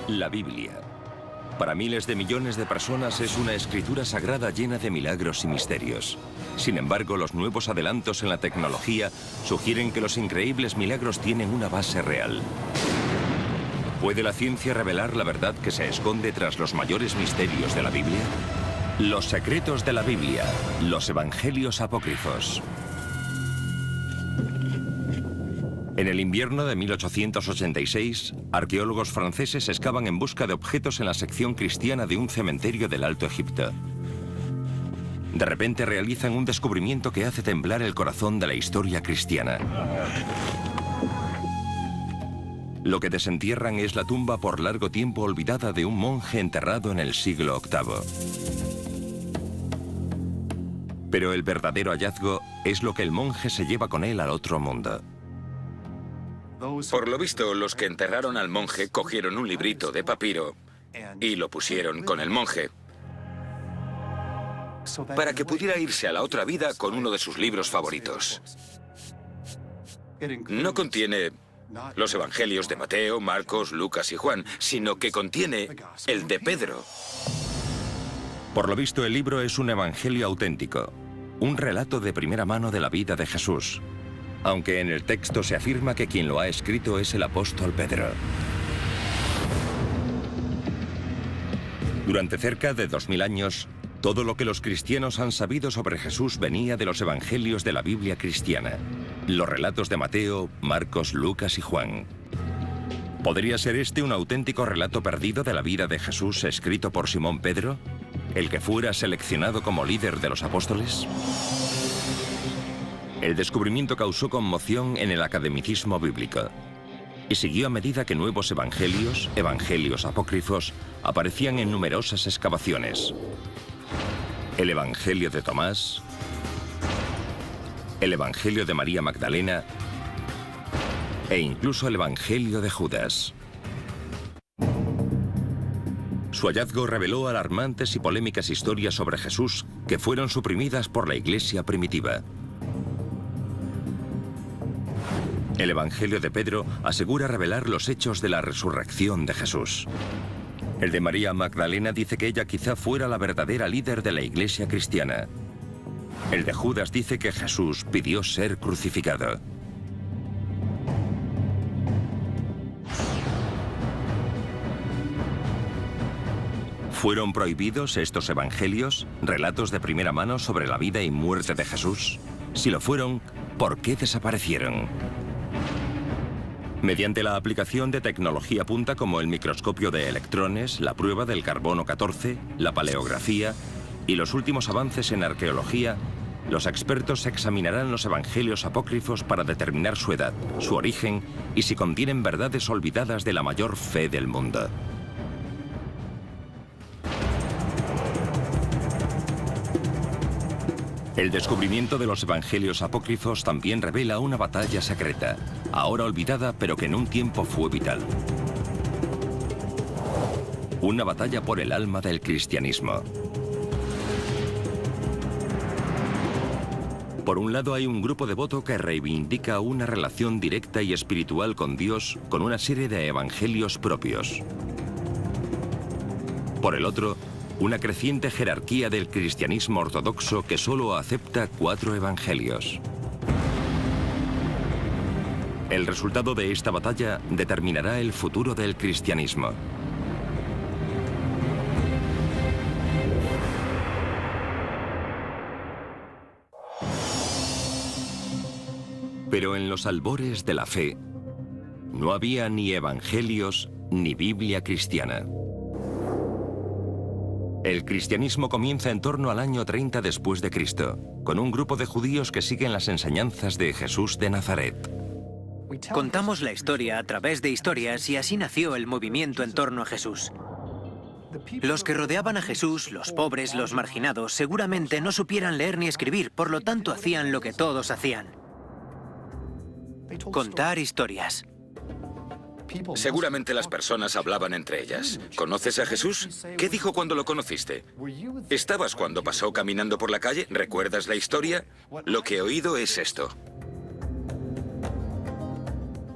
La Biblia. Para miles de millones de personas es una escritura sagrada llena de milagros y misterios. Sin embargo, los nuevos adelantos en la tecnología sugieren que los increíbles milagros tienen una base real. ¿Puede la ciencia revelar la verdad que se esconde tras los mayores misterios de la Biblia? Los secretos de la Biblia, los evangelios apócrifos. En el invierno de 1886, arqueólogos franceses excavan en busca de objetos en la sección cristiana de un cementerio del Alto Egipto. De repente realizan un descubrimiento que hace temblar el corazón de la historia cristiana. Lo que desentierran es la tumba por largo tiempo olvidada de un monje enterrado en el siglo VIII. Pero el verdadero hallazgo es lo que el monje se lleva con él al otro mundo. Por lo visto, los que enterraron al monje cogieron un librito de papiro y lo pusieron con el monje para que pudiera irse a la otra vida con uno de sus libros favoritos. No contiene los evangelios de Mateo, Marcos, Lucas y Juan, sino que contiene el de Pedro. Por lo visto, el libro es un evangelio auténtico, un relato de primera mano de la vida de Jesús, aunque en el texto se afirma que quien lo ha escrito es el apóstol Pedro. Durante cerca de 2000 años, todo lo que los cristianos han sabido sobre Jesús venía de los evangelios de la Biblia cristiana, los relatos de Mateo, Marcos, Lucas y Juan. ¿Podría ser este un auténtico relato perdido de la vida de Jesús escrito por Simón Pedro, el que fuera seleccionado como líder de los apóstoles? El descubrimiento causó conmoción en el academicismo bíblico y siguió a medida que nuevos evangelios apócrifos, aparecían en numerosas excavaciones. El Evangelio de Tomás, el Evangelio de María Magdalena e incluso el Evangelio de Judas. Su hallazgo reveló alarmantes y polémicas historias sobre Jesús que fueron suprimidas por la Iglesia primitiva. El Evangelio de Pedro asegura revelar los hechos de la resurrección de Jesús. El de María Magdalena dice que ella quizá fuera la verdadera líder de la Iglesia cristiana. El de Judas dice que Jesús pidió ser crucificado. ¿Fueron prohibidos estos evangelios, relatos de primera mano sobre la vida y muerte de Jesús? Si lo fueron, ¿por qué desaparecieron? Mediante la aplicación de tecnología punta como el microscopio de electrones, la prueba del carbono 14, la paleografía y los últimos avances en arqueología, los expertos examinarán los evangelios apócrifos para determinar su edad, su origen y si contienen verdades olvidadas de la mayor fe del mundo. El descubrimiento de los evangelios apócrifos también revela una batalla secreta, ahora olvidada pero que en un tiempo fue vital. Una batalla por el alma del cristianismo. Por un lado hay un grupo devoto que reivindica una relación directa y espiritual con Dios con una serie de evangelios propios. Por el otro, una creciente jerarquía del cristianismo ortodoxo que solo acepta 4 evangelios. El resultado de esta batalla determinará el futuro del cristianismo. Pero en los albores de la fe, no había ni evangelios ni Biblia cristiana. El cristianismo comienza en torno al año 30 después de Cristo, con un grupo de judíos que siguen las enseñanzas de Jesús de Nazaret. Contamos la historia a través de historias y así nació el movimiento en torno a Jesús. Los que rodeaban a Jesús, los pobres, los marginados, seguramente no supieran leer ni escribir, por lo tanto hacían lo que todos hacían: contar historias. Seguramente las personas hablaban entre ellas. ¿Conoces a Jesús? ¿Qué dijo cuando lo conociste? ¿Estabas cuando pasó caminando por la calle? ¿Recuerdas la historia? Lo que he oído es esto.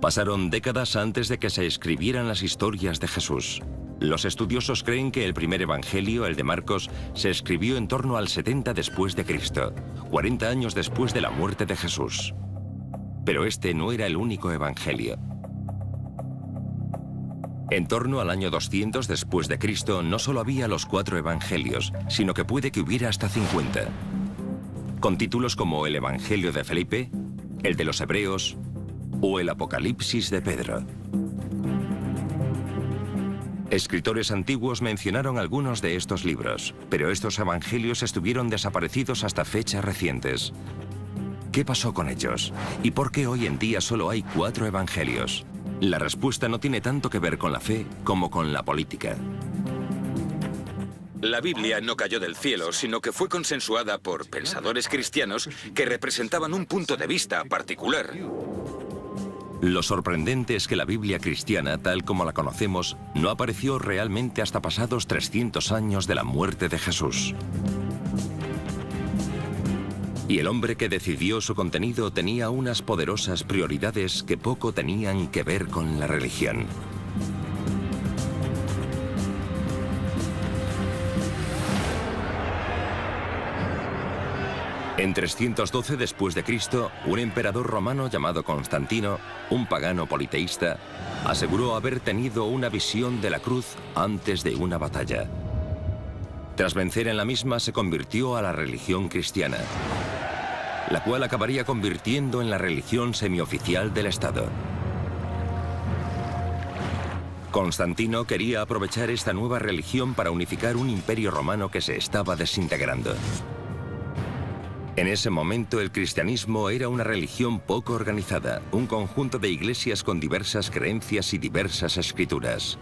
Pasaron décadas antes de que se escribieran las historias de Jesús. Los estudiosos creen que el primer evangelio, el de Marcos, se escribió en torno al 70 después de Cristo, 40 años después de la muerte de Jesús. Pero este no era el único evangelio. En torno al año 200 después de Cristo no solo había los 4 evangelios, sino que puede que hubiera hasta 50. Con títulos como el Evangelio de Felipe, el de los Hebreos o el Apocalipsis de Pedro. Escritores antiguos mencionaron algunos de estos libros, pero estos evangelios estuvieron desaparecidos hasta fechas recientes. ¿Qué pasó con ellos? ¿Y por qué hoy en día solo hay 4 evangelios? La respuesta no tiene tanto que ver con la fe como con la política. La Biblia no cayó del cielo, sino que fue consensuada por pensadores cristianos que representaban un punto de vista particular. Lo sorprendente es que la Biblia cristiana, tal como la conocemos, no apareció realmente hasta pasados 300 años de la muerte de Jesús. Y el hombre que decidió su contenido tenía unas poderosas prioridades que poco tenían que ver con la religión. En 312 después de Cristo, un emperador romano llamado Constantino, un pagano politeísta, aseguró haber tenido una visión de la cruz antes de una batalla. Tras vencer en la misma, se convirtió a la religión cristiana, la cual acabaría convirtiendo en la religión semioficial del Estado. Constantino quería aprovechar esta nueva religión para unificar un imperio romano que se estaba desintegrando. En ese momento el cristianismo era una religión poco organizada, un conjunto de iglesias con diversas creencias y diversas escrituras.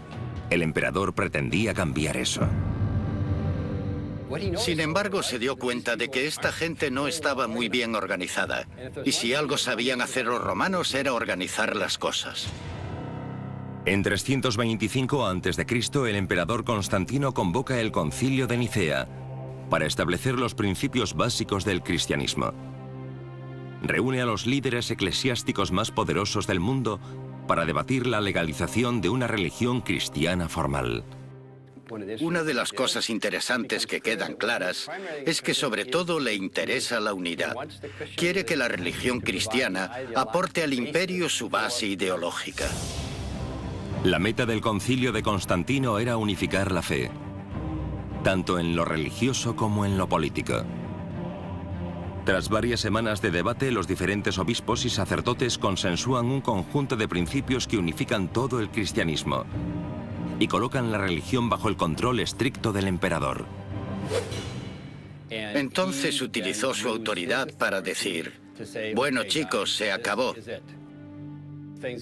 El emperador pretendía cambiar eso. Sin embargo, se dio cuenta de que esta gente no estaba muy bien organizada. Y si algo sabían hacer los romanos era organizar las cosas. En 325 a.C., el emperador Constantino convoca el Concilio de Nicea para establecer los principios básicos del cristianismo. Reúne a los líderes eclesiásticos más poderosos del mundo para debatir la legalización de una religión cristiana formal. Una de las cosas interesantes que quedan claras es que sobre todo le interesa la unidad. Quiere que la religión cristiana aporte al imperio su base ideológica. La meta del Concilio de Constantino era unificar la fe, tanto en lo religioso como en lo político. Tras varias semanas de debate, los diferentes obispos y sacerdotes consensúan un conjunto de principios que unifican todo el cristianismo y colocan la religión bajo el control estricto del emperador. Entonces utilizó su autoridad para decir: bueno, chicos, se acabó.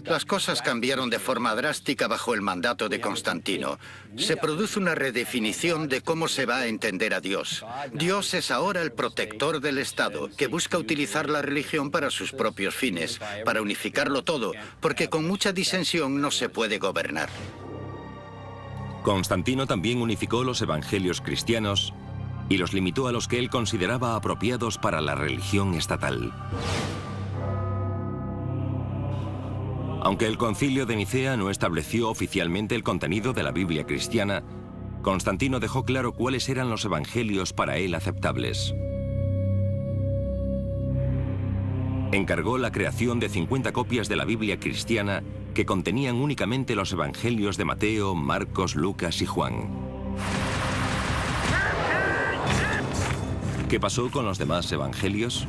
Las cosas cambiaron de forma drástica bajo el mandato de Constantino. Se produce una redefinición de cómo se va a entender a Dios. Dios es ahora el protector del Estado, que busca utilizar la religión para sus propios fines, para unificarlo todo, porque con mucha disensión no se puede gobernar. Constantino también unificó los evangelios cristianos y los limitó a los que él consideraba apropiados para la religión estatal. Aunque el Concilio de Nicea no estableció oficialmente el contenido de la Biblia cristiana, Constantino dejó claro cuáles eran los evangelios para él aceptables. Encargó la creación de 50 copias de la Biblia cristiana que contenían únicamente los evangelios de Mateo, Marcos, Lucas y Juan. ¿Qué pasó con los demás evangelios?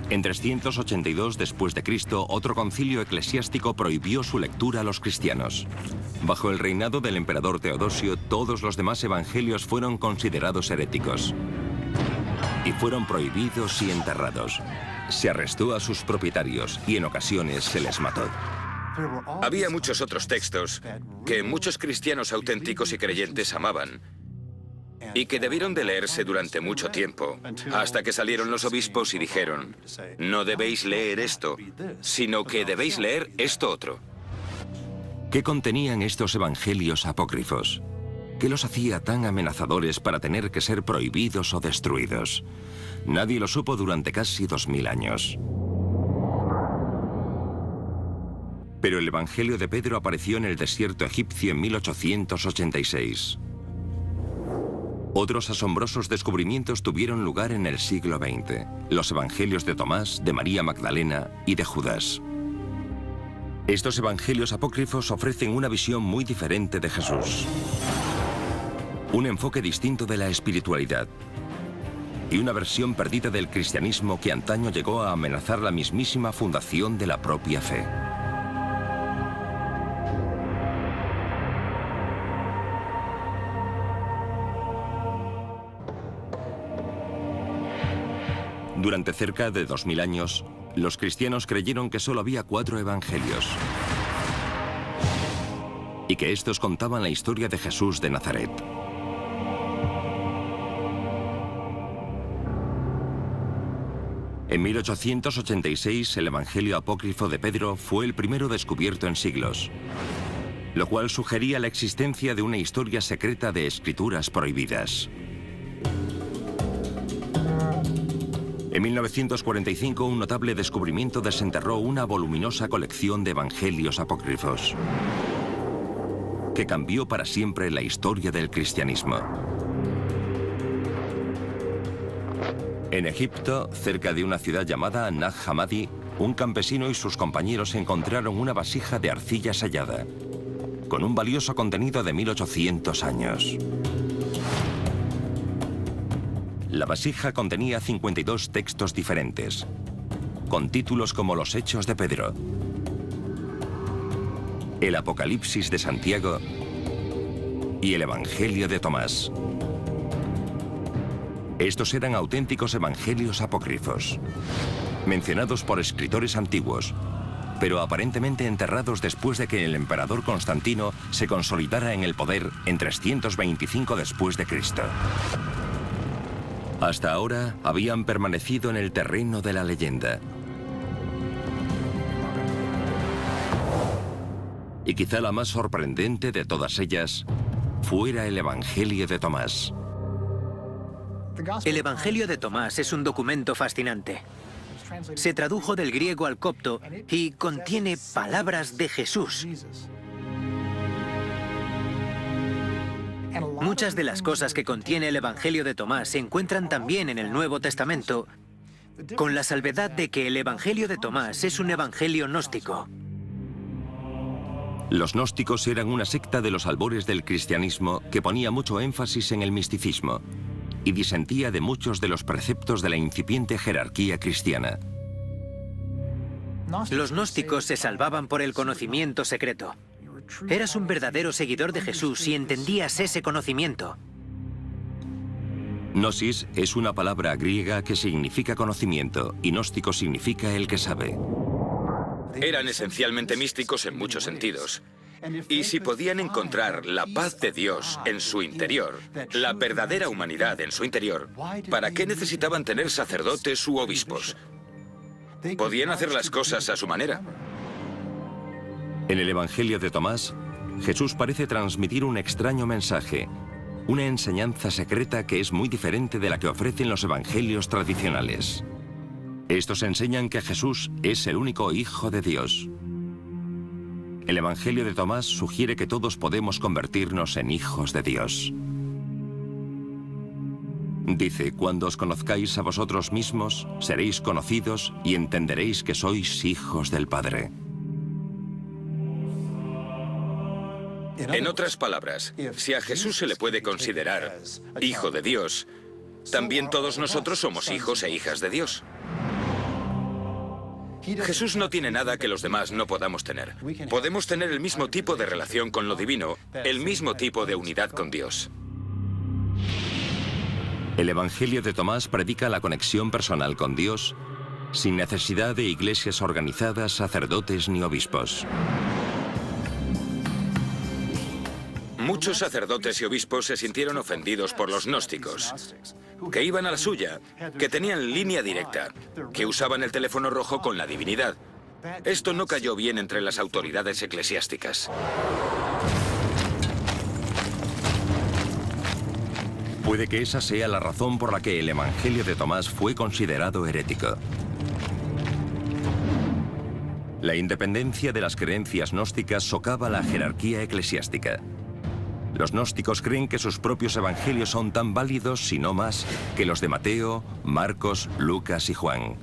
En 382 después de Cristo, otro concilio eclesiástico prohibió su lectura a los cristianos. Bajo el reinado del emperador Teodosio, todos los demás evangelios fueron considerados heréticos y fueron prohibidos y enterrados. Se arrestó a sus propietarios y en ocasiones se les mató. Había muchos otros textos que muchos cristianos auténticos y creyentes amaban y que debieron de leerse durante mucho tiempo, hasta que salieron los obispos y dijeron: no debéis leer esto, sino que debéis leer esto otro. ¿Qué contenían estos evangelios apócrifos? ¿Qué los hacía tan amenazadores para tener que ser prohibidos o destruidos? Nadie lo supo durante casi 2000 años. Pero el Evangelio de Pedro apareció en el desierto egipcio en 1886. Otros asombrosos descubrimientos tuvieron lugar en el siglo XX. Los Evangelios de Tomás, de María Magdalena y de Judas. Estos evangelios apócrifos ofrecen una visión muy diferente de Jesús. Un enfoque distinto de la espiritualidad. Y una versión perdida del cristianismo que antaño llegó a amenazar la mismísima fundación de la propia fe. Durante cerca de 2000 años, los cristianos creyeron que solo había 4 evangelios y que estos contaban la historia de Jesús de Nazaret. En 1886, el Evangelio apócrifo de Pedro fue el primero descubierto en siglos, lo cual sugería la existencia de una historia secreta de escrituras prohibidas. En 1945, un notable descubrimiento desenterró una voluminosa colección de evangelios apócrifos que cambió para siempre la historia del cristianismo. En Egipto, cerca de una ciudad llamada Nag Hammadi, un campesino y sus compañeros encontraron una vasija de arcilla sellada, con un valioso contenido de 1800 años. La vasija contenía 52 textos diferentes, con títulos como los Hechos de Pedro, el Apocalipsis de Santiago y el Evangelio de Tomás. Estos eran auténticos evangelios apócrifos, mencionados por escritores antiguos, pero aparentemente enterrados después de que el emperador Constantino se consolidara en el poder en 325 después de Cristo. Hasta ahora habían permanecido en el terreno de la leyenda. Y quizá la más sorprendente de todas ellas fuera el Evangelio de Tomás. El Evangelio de Tomás es un documento fascinante. Se tradujo del griego al copto y contiene palabras de Jesús. Muchas de las cosas que contiene el Evangelio de Tomás se encuentran también en el Nuevo Testamento, con la salvedad de que el Evangelio de Tomás es un evangelio gnóstico. Los gnósticos eran una secta de los albores del cristianismo que ponía mucho énfasis en el misticismo y disentía de muchos de los preceptos de la incipiente jerarquía cristiana. Los gnósticos se salvaban por el conocimiento secreto. Eras un verdadero seguidor de Jesús si entendías ese conocimiento. Gnosis es una palabra griega que significa conocimiento y gnóstico significa el que sabe. Eran esencialmente místicos en muchos sentidos. Y si podían encontrar la paz de Dios en su interior, la verdadera humanidad en su interior, ¿para qué necesitaban tener sacerdotes u obispos? Podían hacer las cosas a su manera. En el Evangelio de Tomás, Jesús parece transmitir un extraño mensaje, una enseñanza secreta que es muy diferente de la que ofrecen los evangelios tradicionales. Estos enseñan que Jesús es el único Hijo de Dios. El Evangelio de Tomás sugiere que todos podemos convertirnos en hijos de Dios. Dice, cuando os conozcáis a vosotros mismos, seréis conocidos y entenderéis que sois hijos del Padre. En otras palabras, si a Jesús se le puede considerar Hijo de Dios, también todos nosotros somos hijos e hijas de Dios. Jesús no tiene nada que los demás no podamos tener. Podemos tener el mismo tipo de relación con lo divino, el mismo tipo de unidad con Dios. El Evangelio de Tomás predica la conexión personal con Dios sin necesidad de iglesias organizadas, sacerdotes ni obispos. Muchos sacerdotes y obispos se sintieron ofendidos por los gnósticos, que iban a la suya, que tenían línea directa, que usaban el teléfono rojo con la divinidad. Esto no cayó bien entre las autoridades eclesiásticas. Puede que esa sea la razón por la que el Evangelio de Tomás fue considerado herético. La independencia de las creencias gnósticas socava la jerarquía eclesiástica. Los gnósticos creen que sus propios evangelios son tan válidos, si no más, que los de Mateo, Marcos, Lucas y Juan.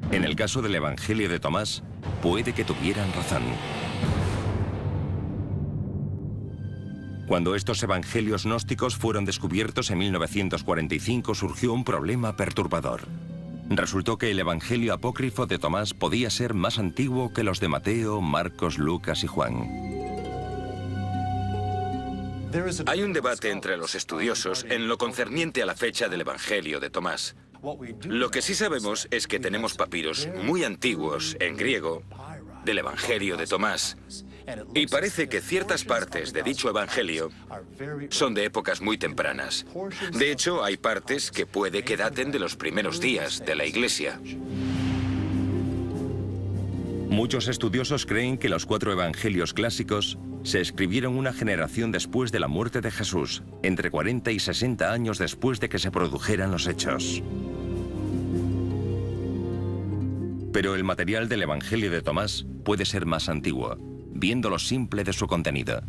En el caso del Evangelio de Tomás, puede que tuvieran razón. Cuando estos evangelios gnósticos fueron descubiertos en 1945, surgió un problema perturbador. Resultó que el Evangelio apócrifo de Tomás podía ser más antiguo que los de Mateo, Marcos, Lucas y Juan. Hay un debate entre los estudiosos en lo concerniente a la fecha del Evangelio de Tomás. Lo que sí sabemos es que tenemos papiros muy antiguos en griego del Evangelio de Tomás. Y parece que ciertas partes de dicho evangelio son de épocas muy tempranas. De hecho, hay partes que puede que daten de los primeros días de la Iglesia. Muchos estudiosos creen que los 4 evangelios clásicos se escribieron una generación después de la muerte de Jesús, entre 40 y 60 años después de que se produjeran los hechos. Pero el material del Evangelio de Tomás puede ser más antiguo, viendo lo simple de su contenido.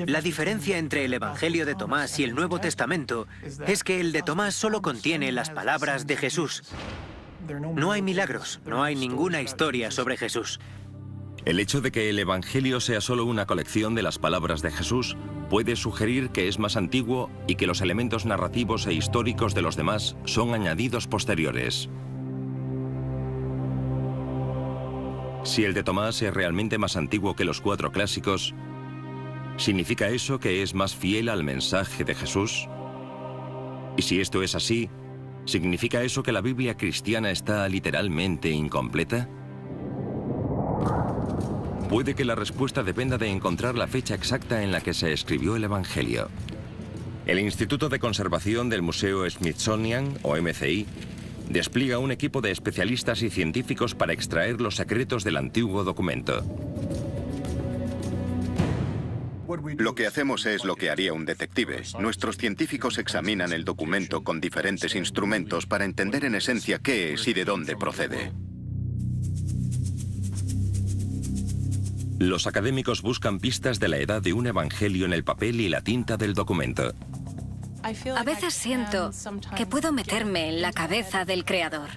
La diferencia entre el Evangelio de Tomás y el Nuevo Testamento es que el de Tomás solo contiene las palabras de Jesús. No hay milagros, no hay ninguna historia sobre Jesús. El hecho de que el Evangelio sea solo una colección de las palabras de Jesús puede sugerir que es más antiguo y que los elementos narrativos e históricos de los demás son añadidos posteriores. Si el de Tomás es realmente más antiguo que los 4 clásicos, ¿significa eso que es más fiel al mensaje de Jesús? Y si esto es así, ¿significa eso que la Biblia cristiana está literalmente incompleta? Puede que la respuesta dependa de encontrar la fecha exacta en la que se escribió el Evangelio. El Instituto de Conservación del Museo Smithsonian, o MCI, despliega un equipo de especialistas y científicos para extraer los secretos del antiguo documento. Lo que hacemos es lo que haría un detective. Nuestros científicos examinan el documento con diferentes instrumentos para entender en esencia qué es y de dónde procede. Los académicos buscan pistas de la edad de un evangelio en el papel y la tinta del documento. A veces siento que puedo meterme en la cabeza del creador,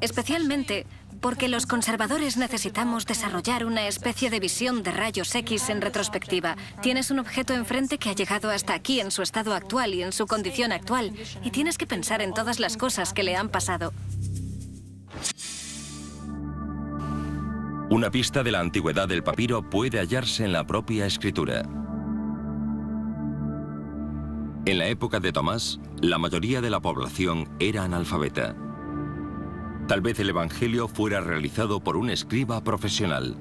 especialmente porque los conservadores necesitamos desarrollar una especie de visión de rayos X en retrospectiva. Tienes un objeto enfrente que ha llegado hasta aquí en su estado actual y en su condición actual, y tienes que pensar en todas las cosas que le han pasado. Una pista de la antigüedad del papiro puede hallarse en la propia escritura. En la época de Tomás, la mayoría de la población era analfabeta. Tal vez el Evangelio fuera realizado por un escriba profesional.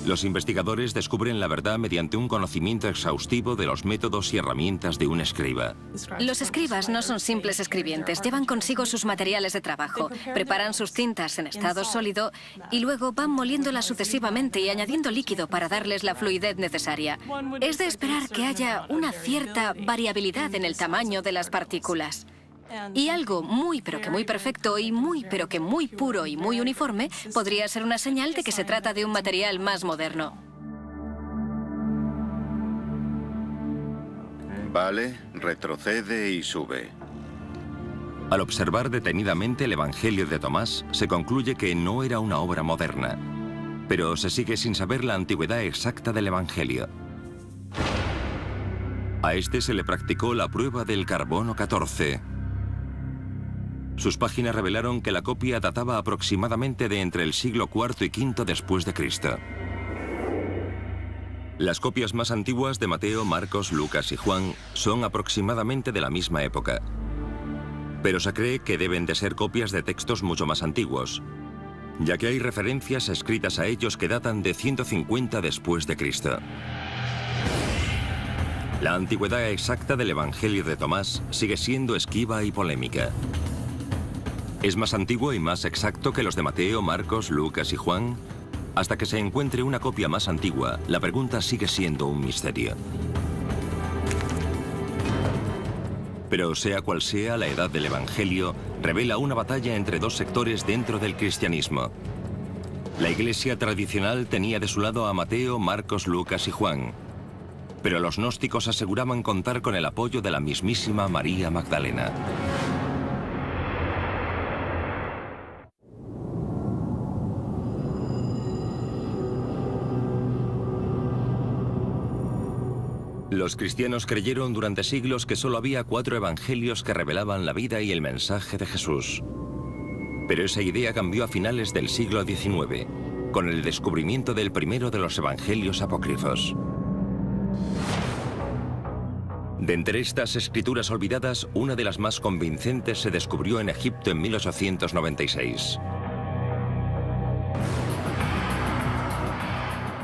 Los investigadores descubren la verdad mediante un conocimiento exhaustivo de los métodos y herramientas de un escriba. Los escribas no son simples escribientes, llevan consigo sus materiales de trabajo, preparan sus tintas en estado sólido y luego van moliéndolas sucesivamente y añadiendo líquido para darles la fluidez necesaria. Es de esperar que haya una cierta variabilidad en el tamaño de las partículas. Y algo muy pero que muy perfecto y muy pero que muy puro y muy uniforme podría ser una señal de que se trata de un material más moderno. Vale, retrocede y sube. Al observar detenidamente el Evangelio de Tomás, se concluye que no era una obra moderna, pero se sigue sin saber la antigüedad exacta del Evangelio. A este se le practicó la prueba del carbono 14. Sus páginas revelaron que la copia databa aproximadamente de entre el siglo IV y V después de Cristo. Las copias más antiguas de Mateo, Marcos, Lucas y Juan son aproximadamente de la misma época. Pero se cree que deben de ser copias de textos mucho más antiguos, ya que hay referencias escritas a ellos que datan de 150 después de Cristo. La antigüedad exacta del Evangelio de Tomás sigue siendo esquiva y polémica. ¿Es más antiguo y más exacto que los de Mateo, Marcos, Lucas y Juan? Hasta que se encuentre una copia más antigua, la pregunta sigue siendo un misterio. Pero sea cual sea la edad del Evangelio, revela una batalla entre 2 sectores dentro del cristianismo. La iglesia tradicional tenía de su lado a Mateo, Marcos, Lucas y Juan. Pero los gnósticos aseguraban contar con el apoyo de la mismísima María Magdalena. Los cristianos creyeron durante siglos que solo había 4 evangelios que revelaban la vida y el mensaje de Jesús. Pero esa idea cambió a finales del siglo XIX, con el descubrimiento del primero de los evangelios apócrifos. De entre estas escrituras olvidadas, una de las más convincentes se descubrió en Egipto en 1896.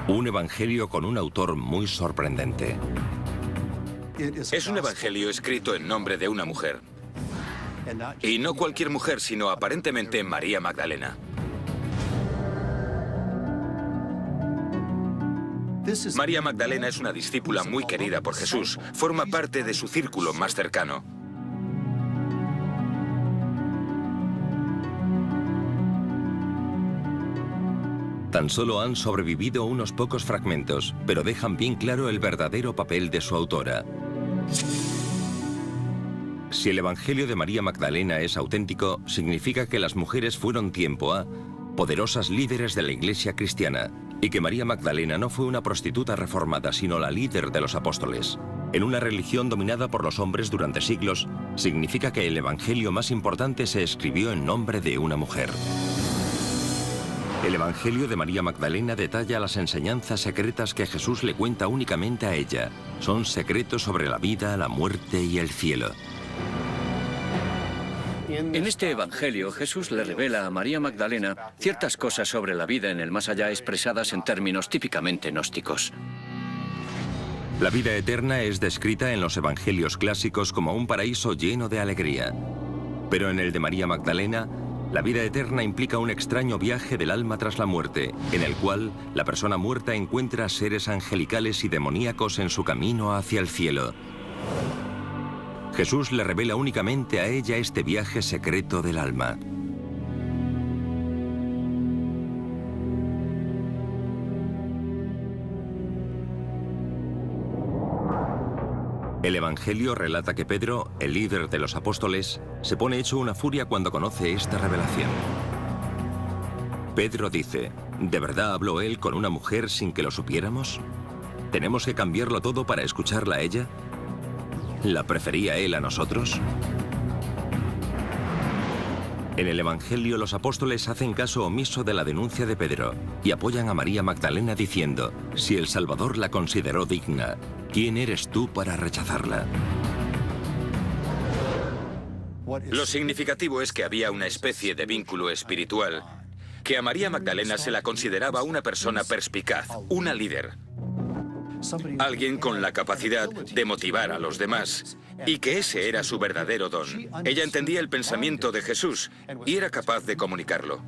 Un evangelio con un autor muy sorprendente. Es un evangelio escrito en nombre de una mujer. Y no cualquier mujer, sino aparentemente María Magdalena. María Magdalena es una discípula muy querida por Jesús. Forma parte de su círculo más cercano. Tan solo han sobrevivido unos pocos fragmentos, pero dejan bien claro el verdadero papel de su autora. Si el Evangelio de María Magdalena es auténtico, significa que las mujeres fueron tiempo a poderosas líderes de la Iglesia cristiana, y que María Magdalena no fue una prostituta reformada, sino la líder de los apóstoles. En una religión dominada por los hombres durante siglos, significa que el Evangelio más importante se escribió en nombre de una mujer. El Evangelio de María Magdalena detalla las enseñanzas secretas que Jesús le cuenta únicamente a ella. Son secretos sobre la vida, la muerte y el cielo. En este Evangelio, Jesús le revela a María Magdalena ciertas cosas sobre la vida en el más allá expresadas en términos típicamente gnósticos. La vida eterna es descrita en los evangelios clásicos como un paraíso lleno de alegría. Pero en el de María Magdalena, la vida eterna implica un extraño viaje del alma tras la muerte, en el cual la persona muerta encuentra seres angelicales y demoníacos en su camino hacia el cielo. Jesús le revela únicamente a ella este viaje secreto del alma. El Evangelio relata que Pedro, el líder de los apóstoles, se pone hecho una furia cuando conoce esta revelación. Pedro dice, ¿de verdad habló él con una mujer sin que lo supiéramos? ¿Tenemos que cambiarlo todo para escucharla a ella? ¿La prefería él a nosotros? En el Evangelio los apóstoles hacen caso omiso de la denuncia de Pedro y apoyan a María Magdalena diciendo, si el Salvador la consideró digna, ¿quién eres tú para rechazarla? Lo significativo es que había una especie de vínculo espiritual, que a María Magdalena se la consideraba una persona perspicaz, una líder. Alguien con la capacidad de motivar a los demás, y que ese era su verdadero don. Ella entendía el pensamiento de Jesús y era capaz de comunicarlo.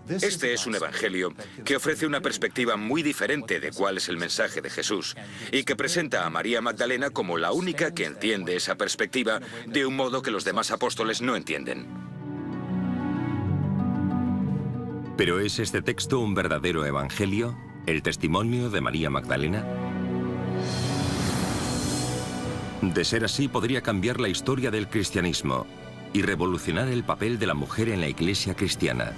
Este es un evangelio que ofrece una perspectiva muy diferente de cuál es el mensaje de Jesús y que presenta a María Magdalena como la única que entiende esa perspectiva de un modo que los demás apóstoles no entienden. ¿Pero es este texto un verdadero evangelio? ¿El testimonio de María Magdalena? De ser así, podría cambiar la historia del cristianismo y revolucionar el papel de la mujer en la iglesia cristiana.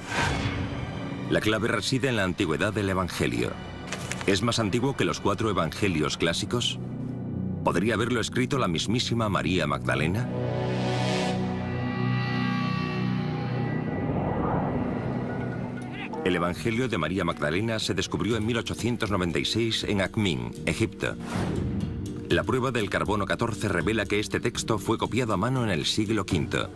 La clave reside en la antigüedad del Evangelio. ¿Es más antiguo que los 4 evangelios clásicos? ¿Podría haberlo escrito la mismísima María Magdalena? El Evangelio de María Magdalena se descubrió en 1896 en Akhmim, Egipto. La prueba del carbono 14 revela que este texto fue copiado a mano en el siglo V.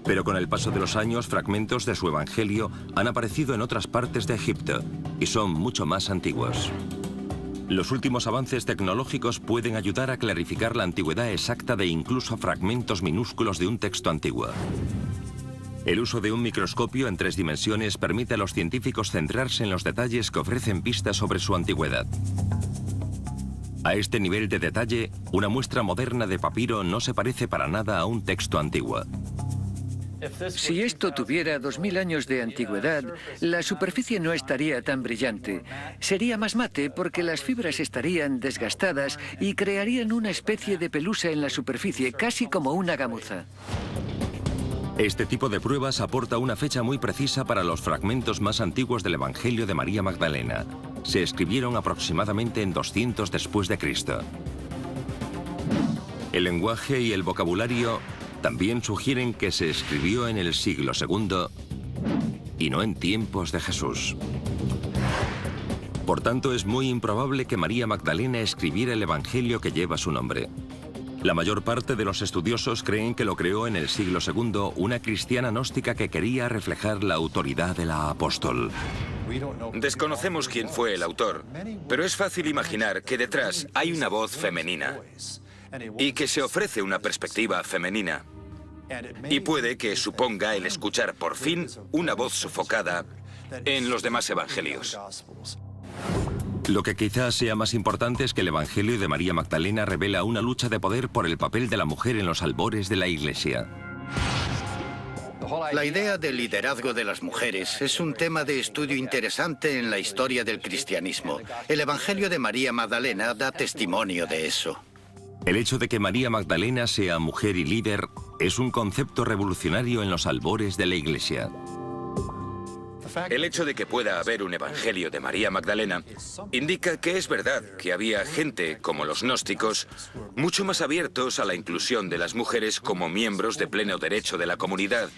Pero con el paso de los años, fragmentos de su Evangelio han aparecido en otras partes de Egipto y son mucho más antiguos. Los últimos avances tecnológicos pueden ayudar a clarificar la antigüedad exacta de incluso fragmentos minúsculos de un texto antiguo. El uso de un microscopio en 3 dimensiones permite a los científicos centrarse en los detalles que ofrecen pistas sobre su antigüedad. A este nivel de detalle, una muestra moderna de papiro no se parece para nada a un texto antiguo. Si esto tuviera 2000 años de antigüedad, la superficie no estaría tan brillante. Sería más mate porque las fibras estarían desgastadas y crearían una especie de pelusa en la superficie, casi como una gamuza. Este tipo de pruebas aporta una fecha muy precisa para los fragmentos más antiguos del Evangelio de María Magdalena. Se escribieron aproximadamente en 200 después de Cristo. El lenguaje y el vocabulario también sugieren que se escribió en el siglo II y no en tiempos de Jesús. Por tanto, es muy improbable que María Magdalena escribiera el Evangelio que lleva su nombre. La mayor parte de los estudiosos creen que lo creó en el siglo II una cristiana gnóstica que quería reflejar la autoridad de la apóstol. Desconocemos quién fue el autor, pero es fácil imaginar que detrás hay una voz femenina y que se ofrece una perspectiva femenina. Y puede que suponga el escuchar por fin una voz sofocada en los demás evangelios. Lo que quizás sea más importante es que el Evangelio de María Magdalena revela una lucha de poder por el papel de la mujer en los albores de la Iglesia. La idea del liderazgo de las mujeres es un tema de estudio interesante en la historia del cristianismo. El Evangelio de María Magdalena da testimonio de eso. El hecho de que María Magdalena sea mujer y líder es un concepto revolucionario en los albores de la Iglesia. El hecho de que pueda haber un evangelio de María Magdalena indica que es verdad que había gente, como los gnósticos, mucho más abiertos a la inclusión de las mujeres como miembros de pleno derecho de la comunidad.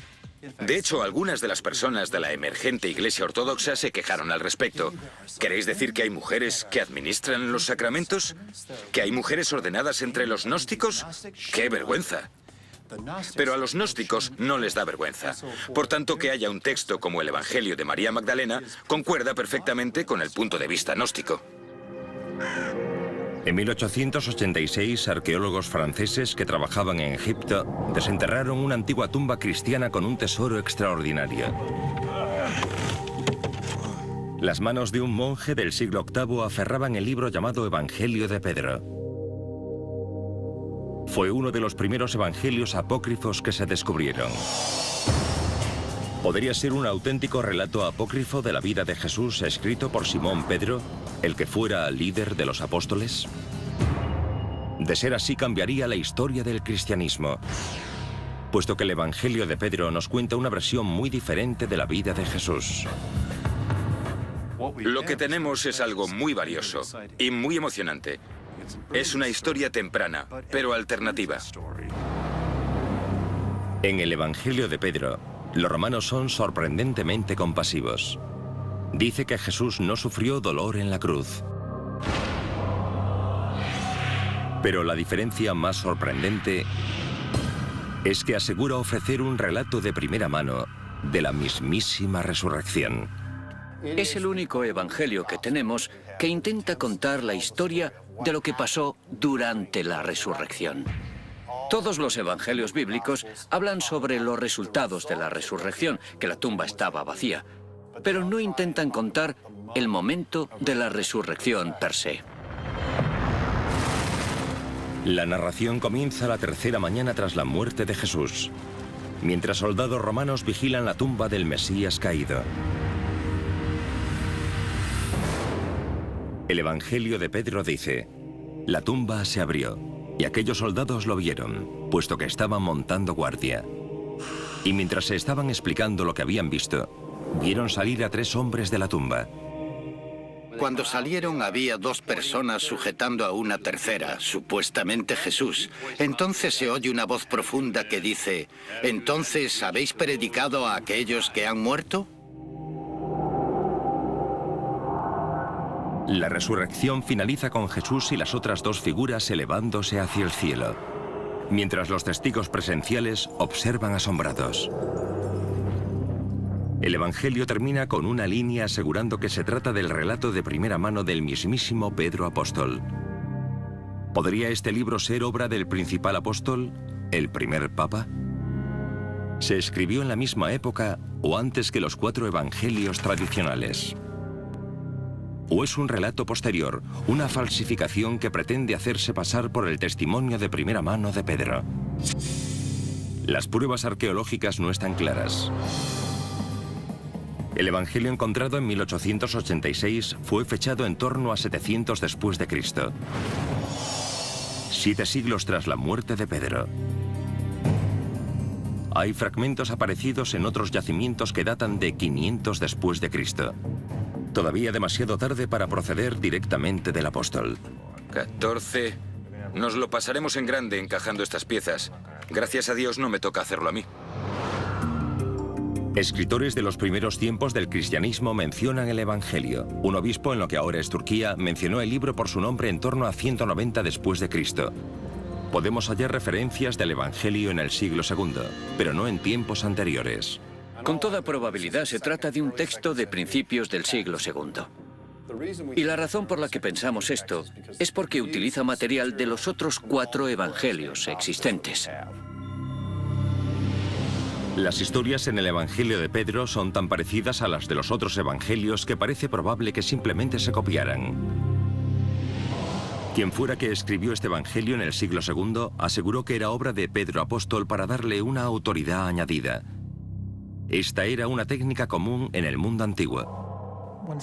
De hecho, algunas de las personas de la emergente Iglesia Ortodoxa se quejaron al respecto. ¿Queréis decir que hay mujeres que administran los sacramentos? ¿Que hay mujeres ordenadas entre los gnósticos? ¡Qué vergüenza! Pero a los gnósticos no les da vergüenza. Por tanto, que haya un texto como el Evangelio de María Magdalena concuerda perfectamente con el punto de vista gnóstico. En 1886, arqueólogos franceses que trabajaban en Egipto desenterraron una antigua tumba cristiana con un tesoro extraordinario. Las manos de un monje del siglo VIII aferraban el libro llamado Evangelio de Pedro. Fue uno de los primeros evangelios apócrifos que se descubrieron. ¿Podría ser un auténtico relato apócrifo de la vida de Jesús escrito por Simón Pedro, el que fuera líder de los apóstoles? De ser así, cambiaría la historia del cristianismo, puesto que el Evangelio de Pedro nos cuenta una versión muy diferente de la vida de Jesús. Lo que tenemos es algo muy valioso y muy emocionante. Es una historia temprana, pero alternativa. En el Evangelio de Pedro, los romanos son sorprendentemente compasivos. Dice que Jesús no sufrió dolor en la cruz. Pero la diferencia más sorprendente es que asegura ofrecer un relato de primera mano de la mismísima resurrección. Es el único evangelio que tenemos que intenta contar la historia de lo que pasó durante la resurrección. Todos los evangelios bíblicos hablan sobre los resultados de la resurrección, que la tumba estaba vacía, pero no intentan contar el momento de la resurrección per se. La narración comienza la tercera mañana tras la muerte de Jesús, mientras soldados romanos vigilan la tumba del Mesías caído. El Evangelio de Pedro dice: la tumba se abrió, y aquellos soldados lo vieron, puesto que estaban montando guardia. Y mientras se estaban explicando lo que habían visto, vieron salir a 3 hombres de la tumba. Cuando salieron había 2 personas sujetando a una tercera, supuestamente Jesús. Entonces se oye una voz profunda que dice: ¿entonces habéis predicado a aquellos que han muerto? La resurrección finaliza con Jesús y las otras 2 figuras elevándose hacia el cielo, mientras los testigos presenciales observan asombrados. El Evangelio termina con una línea asegurando que se trata del relato de primera mano del mismísimo Pedro apóstol. ¿Podría este libro ser obra del principal apóstol, el primer papa? ¿Se escribió en la misma época o antes que los 4 evangelios tradicionales? ¿O es un relato posterior, una falsificación que pretende hacerse pasar por el testimonio de primera mano de Pedro? Las pruebas arqueológicas no están claras. El Evangelio encontrado en 1886 fue fechado en torno a 700 después de Cristo. 7 siglos tras la muerte de Pedro. Hay fragmentos aparecidos en otros yacimientos que datan de 500 después de Cristo. Todavía demasiado tarde para proceder directamente del apóstol. 14. Nos lo pasaremos en grande encajando estas piezas. Gracias a Dios no me toca hacerlo a mí. Escritores de los primeros tiempos del cristianismo mencionan el Evangelio. Un obispo en lo que ahora es Turquía mencionó el libro por su nombre en torno a 190 después de Cristo. Podemos hallar referencias del Evangelio en el siglo II, pero no en tiempos anteriores. Con toda probabilidad se trata de un texto de principios del siglo II. Y la razón por la que pensamos esto es porque utiliza material de los otros 4 evangelios existentes. Las historias en el Evangelio de Pedro son tan parecidas a las de los otros evangelios que parece probable que simplemente se copiaran. Quien fuera que escribió este evangelio en el siglo II aseguró que era obra de Pedro apóstol para darle una autoridad añadida. Esta era una técnica común en el mundo antiguo.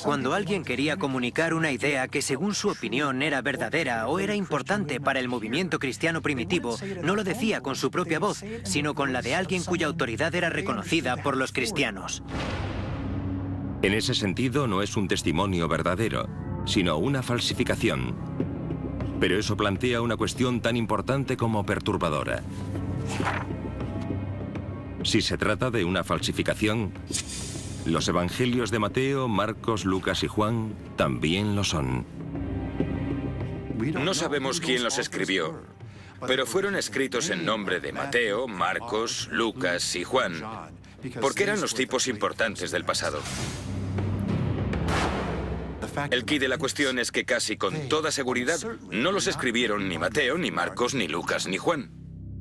Cuando alguien quería comunicar una idea que según su opinión era verdadera o era importante para el movimiento cristiano primitivo, no lo decía con su propia voz, sino con la de alguien cuya autoridad era reconocida por los cristianos. En ese sentido, no es un testimonio verdadero, sino una falsificación. Pero eso plantea una cuestión tan importante como perturbadora. Si se trata de una falsificación, los evangelios de Mateo, Marcos, Lucas y Juan también lo son. No sabemos quién los escribió, pero fueron escritos en nombre de Mateo, Marcos, Lucas y Juan, porque eran los tipos importantes del pasado. El quid de la cuestión es que casi con toda seguridad no los escribieron ni Mateo, ni Marcos, ni Lucas, ni Juan.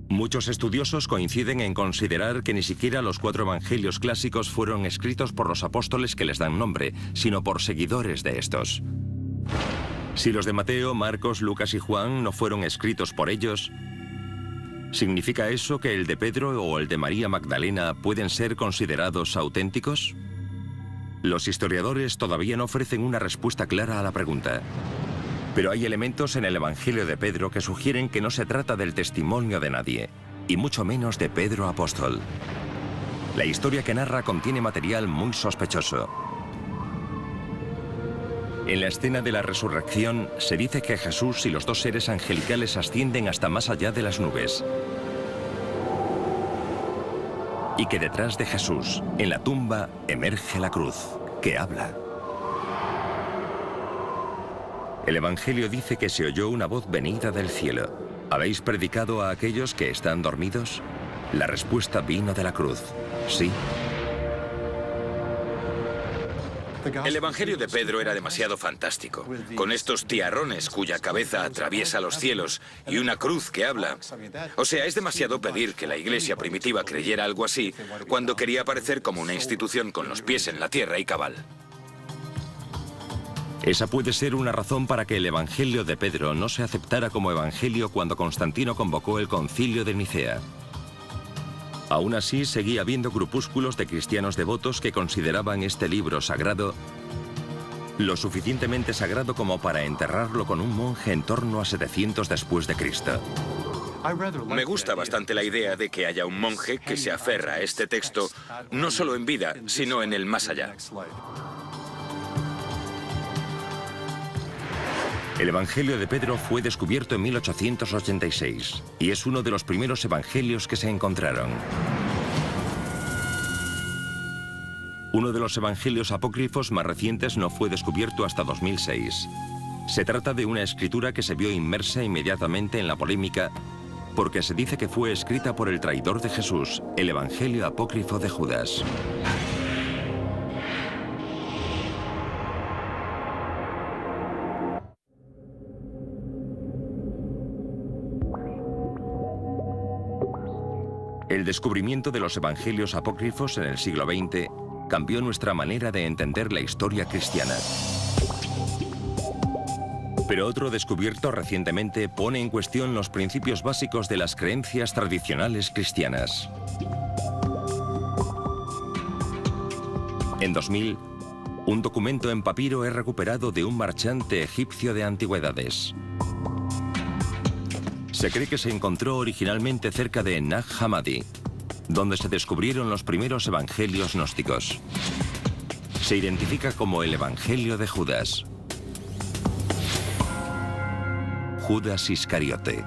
Muchos estudiosos coinciden en considerar que ni siquiera los 4 evangelios clásicos fueron escritos por los apóstoles que les dan nombre, sino por seguidores de estos. Si los de Mateo, Marcos, Lucas y Juan no fueron escritos por ellos, ¿significa eso que el de Pedro o el de María Magdalena pueden ser considerados auténticos? Los historiadores todavía no ofrecen una respuesta clara a la pregunta. Pero hay elementos en el Evangelio de Pedro que sugieren que no se trata del testimonio de nadie, y mucho menos de Pedro apóstol. La historia que narra contiene material muy sospechoso. En la escena de la resurrección se dice que Jesús y los 2 seres angelicales ascienden hasta más allá de las nubes. Y que detrás de Jesús, en la tumba, emerge la cruz, que habla. El Evangelio dice que se oyó una voz venida del cielo. ¿Habéis predicado a aquellos que están dormidos? La respuesta vino de la cruz. Sí. El Evangelio de Pedro era demasiado fantástico, con estos tiarrones cuya cabeza atraviesa los cielos y una cruz que habla. O sea, es demasiado pedir que la iglesia primitiva creyera algo así cuando quería aparecer como una institución con los pies en la tierra y cabal. Esa puede ser una razón para que el Evangelio de Pedro no se aceptara como evangelio cuando Constantino convocó el Concilio de Nicea. Aún así, seguía habiendo grupúsculos de cristianos devotos que consideraban este libro sagrado lo suficientemente sagrado como para enterrarlo con un monje en torno a 700 después de Cristo. Me gusta bastante la idea de que haya un monje que se aferra a este texto no solo en vida, sino en el más allá. El Evangelio de Pedro fue descubierto en 1886 y es uno de los primeros evangelios que se encontraron. Uno de los evangelios apócrifos más recientes no fue descubierto hasta 2006. Se trata de una escritura que se vio inmersa inmediatamente en la polémica porque se dice que fue escrita por el traidor de Jesús, el Evangelio apócrifo de Judas. El descubrimiento de los evangelios apócrifos en el siglo XX cambió nuestra manera de entender la historia cristiana. Pero otro descubierto recientemente pone en cuestión los principios básicos de las creencias tradicionales cristianas. En 2000, un documento en papiro es recuperado de un marchante egipcio de antigüedades. Se cree que se encontró originalmente cerca de Nag Hammadi, donde se descubrieron los primeros evangelios gnósticos. Se identifica como el Evangelio de Judas. Judas Iscariote.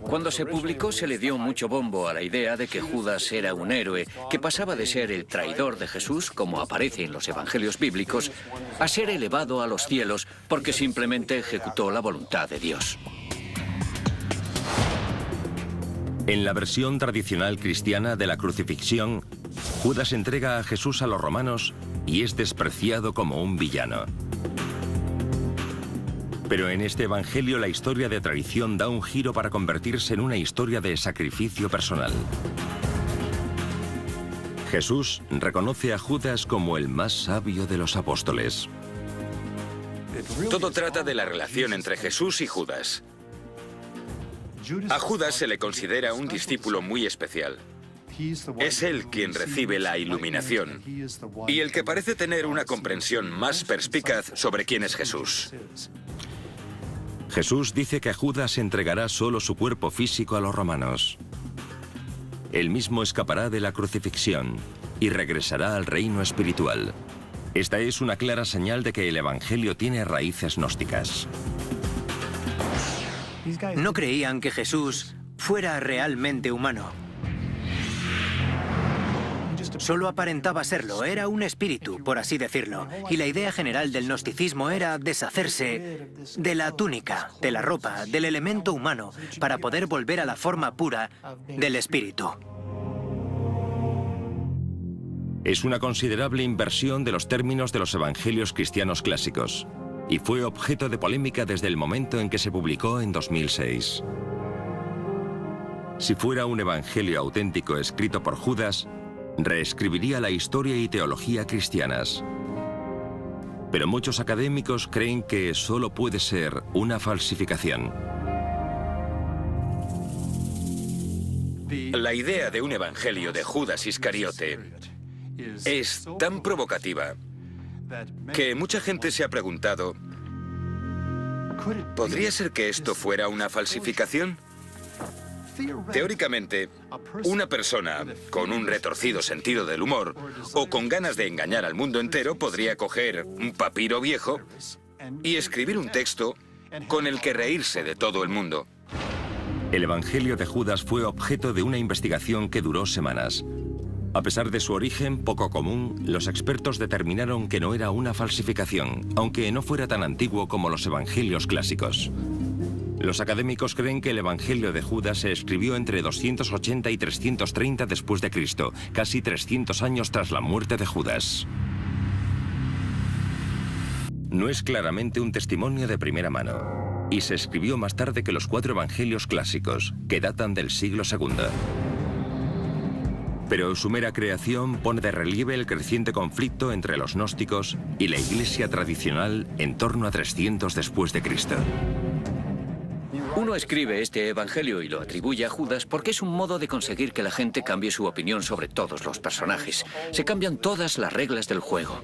Cuando se publicó se le dio mucho bombo a la idea de que Judas era un héroe, que pasaba de ser el traidor de Jesús, como aparece en los evangelios bíblicos, a ser elevado a los cielos porque simplemente ejecutó la voluntad de Dios. En la versión tradicional cristiana de la crucifixión, Judas entrega a Jesús a los romanos y es despreciado como un villano. Pero en este evangelio la historia de traición da un giro para convertirse en una historia de sacrificio personal. Jesús reconoce a Judas como el más sabio de los apóstoles. Todo trata de la relación entre Jesús y Judas. A Judas se le considera un discípulo muy especial. Es él quien recibe la iluminación y el que parece tener una comprensión más perspicaz sobre quién es Jesús. Jesús dice que Judas entregará solo su cuerpo físico a los romanos. Él mismo escapará de la crucifixión y regresará al reino espiritual. Esta es una clara señal de que el evangelio tiene raíces gnósticas. No creían que Jesús fuera realmente humano. Solo aparentaba serlo, era un espíritu, por así decirlo. Y la idea general del gnosticismo era deshacerse de la túnica, de la ropa, del elemento humano, para poder volver a la forma pura del espíritu. Es una considerable inversión de los términos de los evangelios cristianos clásicos, y fue objeto de polémica desde el momento en que se publicó en 2006. Si fuera un evangelio auténtico escrito por Judas, reescribiría la historia y teología cristianas. Pero muchos académicos creen que solo puede ser una falsificación. La idea de un evangelio de Judas Iscariote es tan provocativa que mucha gente se ha preguntado, ¿podría ser que esto fuera una falsificación? Teóricamente, una persona con un retorcido sentido del humor o con ganas de engañar al mundo entero podría coger un papiro viejo y escribir un texto con el que reírse de todo el mundo. El Evangelio de Judas fue objeto de una investigación que duró semanas. A pesar de su origen poco común, los expertos determinaron que no era una falsificación, aunque no fuera tan antiguo como los evangelios clásicos. Los académicos creen que el Evangelio de Judas se escribió entre 280 y 330 después de Cristo, casi 300 años tras la muerte de Judas. No es claramente un testimonio de primera mano, y se escribió más tarde que los 4 evangelios clásicos, que datan del siglo II. Pero su mera creación pone de relieve el creciente conflicto entre los gnósticos y la Iglesia tradicional en torno a 300 después de Cristo. Uno escribe este evangelio y lo atribuye a Judas porque es un modo de conseguir que la gente cambie su opinión sobre todos los personajes. Se cambian todas las reglas del juego.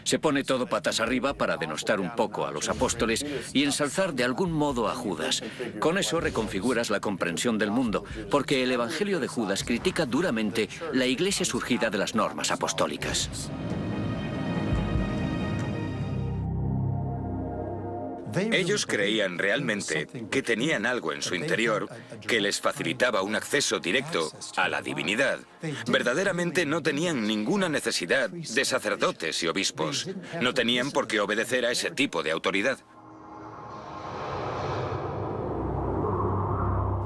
Se pone todo patas arriba para denostar un poco a los apóstoles y ensalzar de algún modo a Judas. Con eso reconfiguras la comprensión del mundo, porque el evangelio de Judas critica duramente la iglesia surgida de las normas apostólicas. Ellos creían realmente que tenían algo en su interior que les facilitaba un acceso directo a la divinidad. Verdaderamente no tenían ninguna necesidad de sacerdotes y obispos. No tenían por qué obedecer a ese tipo de autoridad.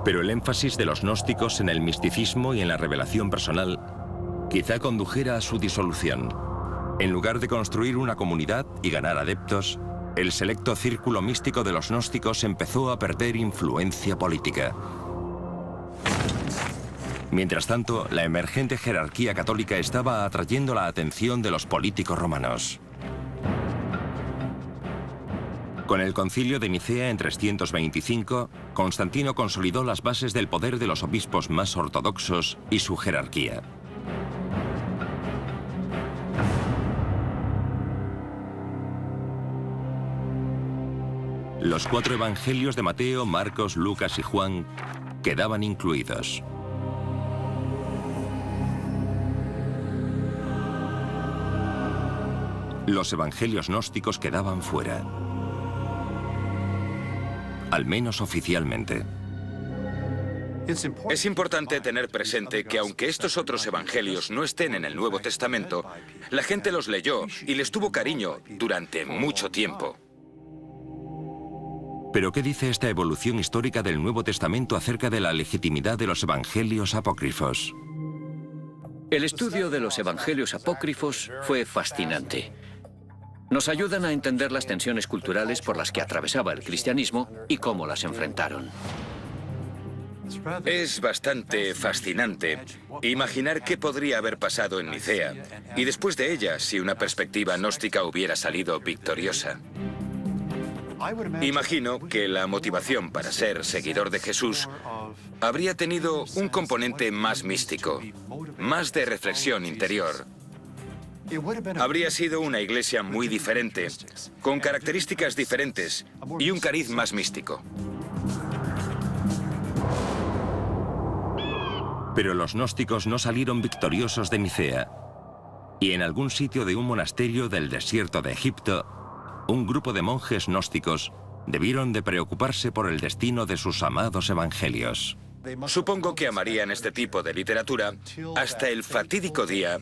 Pero el énfasis de los gnósticos en el misticismo y en la revelación personal quizá condujera a su disolución. En lugar de construir una comunidad y ganar adeptos, el selecto círculo místico de los gnósticos empezó a perder influencia política. Mientras tanto, la emergente jerarquía católica estaba atrayendo la atención de los políticos romanos. Con el concilio de Nicea en 325, Constantino consolidó las bases del poder de los obispos más ortodoxos y su jerarquía. Los 4 evangelios de Mateo, Marcos, Lucas y Juan quedaban incluidos. Los evangelios gnósticos quedaban fuera. Al menos oficialmente. Es importante tener presente que aunque estos otros evangelios no estén en el Nuevo Testamento, la gente los leyó y les tuvo cariño durante mucho tiempo. ¿Pero qué dice esta evolución histórica del Nuevo Testamento acerca de la legitimidad de los evangelios apócrifos? El estudio de los evangelios apócrifos fue fascinante. Nos ayudan a entender las tensiones culturales por las que atravesaba el cristianismo y cómo las enfrentaron. Es bastante fascinante imaginar qué podría haber pasado en Nicea y después de ella si una perspectiva gnóstica hubiera salido victoriosa. Imagino que la motivación para ser seguidor de Jesús habría tenido un componente más místico, más de reflexión interior. Habría sido una iglesia muy diferente, con características diferentes y un cariz más místico. Pero los gnósticos no salieron victoriosos de Nicea. Y en algún sitio de un monasterio del desierto de Egipto, un grupo de monjes gnósticos debieron de preocuparse por el destino de sus amados evangelios. Supongo que amarían este tipo de literatura hasta el fatídico día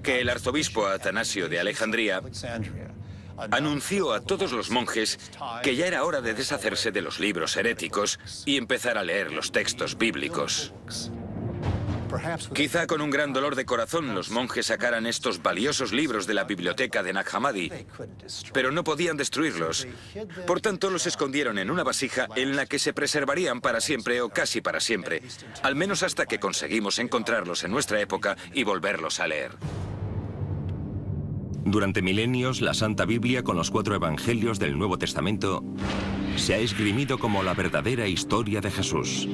que el arzobispo Atanasio de Alejandría anunció a todos los monjes que ya era hora de deshacerse de los libros heréticos y empezar a leer los textos bíblicos. Quizá con un gran dolor de corazón los monjes sacaran estos valiosos libros de la biblioteca de Nag Hammadi, pero no podían destruirlos. Por tanto, los escondieron en una vasija en la que se preservarían para siempre o casi para siempre, al menos hasta que conseguimos encontrarlos en nuestra época y volverlos a leer. Durante milenios, la Santa Biblia con los 4 evangelios del Nuevo Testamento se ha esgrimido como la verdadera historia de Jesús.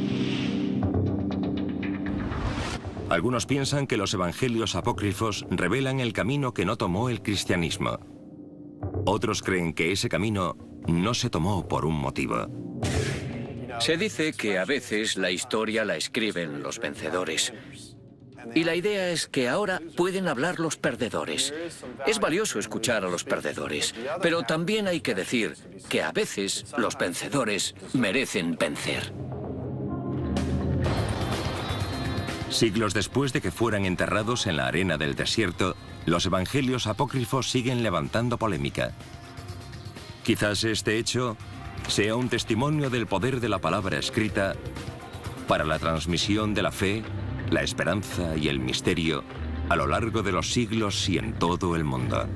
Algunos piensan que los evangelios apócrifos revelan el camino que no tomó el cristianismo. Otros creen que ese camino no se tomó por un motivo. Se dice que a veces la historia la escriben los vencedores. Y la idea es que ahora pueden hablar los perdedores. Es valioso escuchar a los perdedores, pero también hay que decir que a veces los vencedores merecen vencer. Siglos después de que fueran enterrados en la arena del desierto, los evangelios apócrifos siguen levantando polémica. Quizás este hecho sea un testimonio del poder de la palabra escrita para la transmisión de la fe, la esperanza y el misterio a lo largo de los siglos y en todo el mundo.